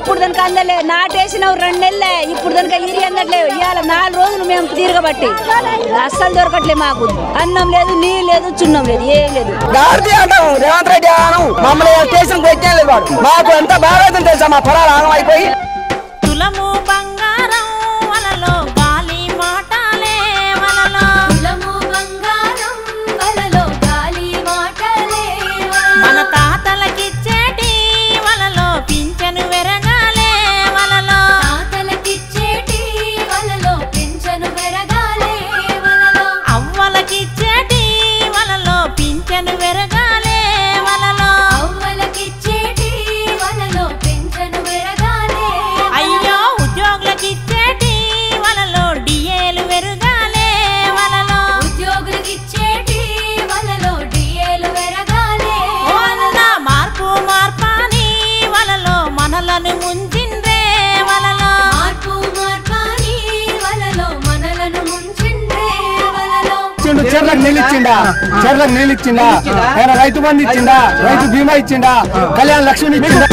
ఇప్పుడు దానికి అందలే నాటేసిన 2 నెలలే ఇప్పుడు దానికి ఇరి అందట్లే ఇవాళ 4 రోజులు మేము తిరగబట్టి అస్సలు దొరకట్లే మాకు అన్నం లేదు నీళ్ళు లేదు చున్నం లేదు ఏం లేదు రేవంత్ రెడ్డి మమ్మల్ని స్టేషన్ పెట్టలేదు వాడు మాకు ఎంత బాగా తెలుసా మా పొలాలు ఆగం అయిపోయి తులము బంగారం వలలో గాలి మాటలే వలలో తులము బంగారం వలలో గాలి మాటలే మన తాతలకిచ్చేటి వలలో పింఛను వెరగాలే వలలో తాతలకిచ్చేటి వలలో పింఛను వెరగాలే వలలో అవ్వలకిచ్చేటి వలలో పింఛను వెరగాలే వలలో అవ్వలకిచ్చేటి వలలో పింఛను వెరగాలే అయ్యో ఉద్యోగులకిచ్చేటి వలలో డిఏలు వెరగాలే వలలో ఉద్యోగులకిచ్చేటి వలలో డిఏలు వెరగాలే వలన మార్పు మార్పాని వలలో మనలను ముంచిందే వలలో మార్పు మార్పాని వలలో మనలను ముంచిందే వలలో చెర్లకు నీళ్ళు ఇచ్చిండా చెర్లకు నీళ్ళు ఇచ్చిండా రైతు బంధు ఇచ్చిండా రైతు బీమా ఇచ్చిండా కళ్యాణ లక్ష్మి ఇచ్చిండా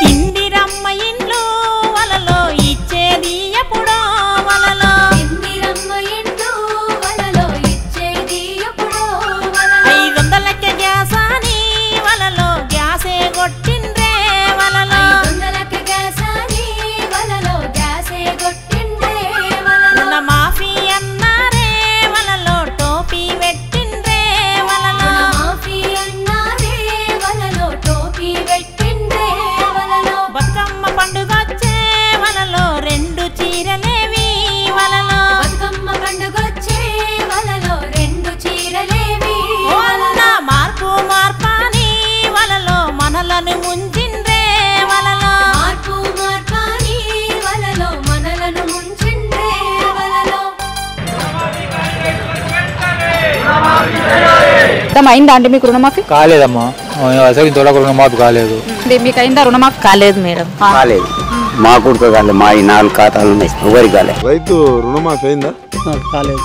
ఇందిరమ్మ ఇండ్లు వలలో ఇచ్చేది ఎప్పుడో వలలో ఇందిరమ్మ ఇండ్లు వలలో ఇచ్చేది ఎప్పుడో వలలో 500కే గ్యాస్ అని వలలో గ్యాసే కొట్టిండ్రే వలలో 500కే గ్యాస్ అని వలలో గ్యాసే కొట్టిండ్రే వలలో రుణ మాఫీ అన్నారే వలలో టోపీ పెట్టిండ్రే వలలో మాఫీ అన్నారే వలలో టోపీ పెట్టిండ్రే వలలో బతుకమ్మ పండుగొచ్చే వలలో 2 చీరలేవి వలలో బతుకమ్మ పండుగొచ్చే వలలో 2 చీరలేవి వలన మార్పు మార్పాని వలలో మనలను ముంచిండ్రే వలలో మార్పు మార్పాని వలలో మనలను ముంచిండ్రే వలలో అయిందా అండి మీకు రుణమాఫీ కాలేదమ్మా అసలు ఇంతవరకు రుణమాఫీ కాలేదు మీకు అయిందా రుణమాఫీ కాలేదు మేడం కాలేదు మా కొడుకు కాలేదు మా ఈ 4 ఖాతాలు ఉన్నాయి ఎవరికి కాలేదు రైతు రుణమాఫీ అయిందా కాలేదు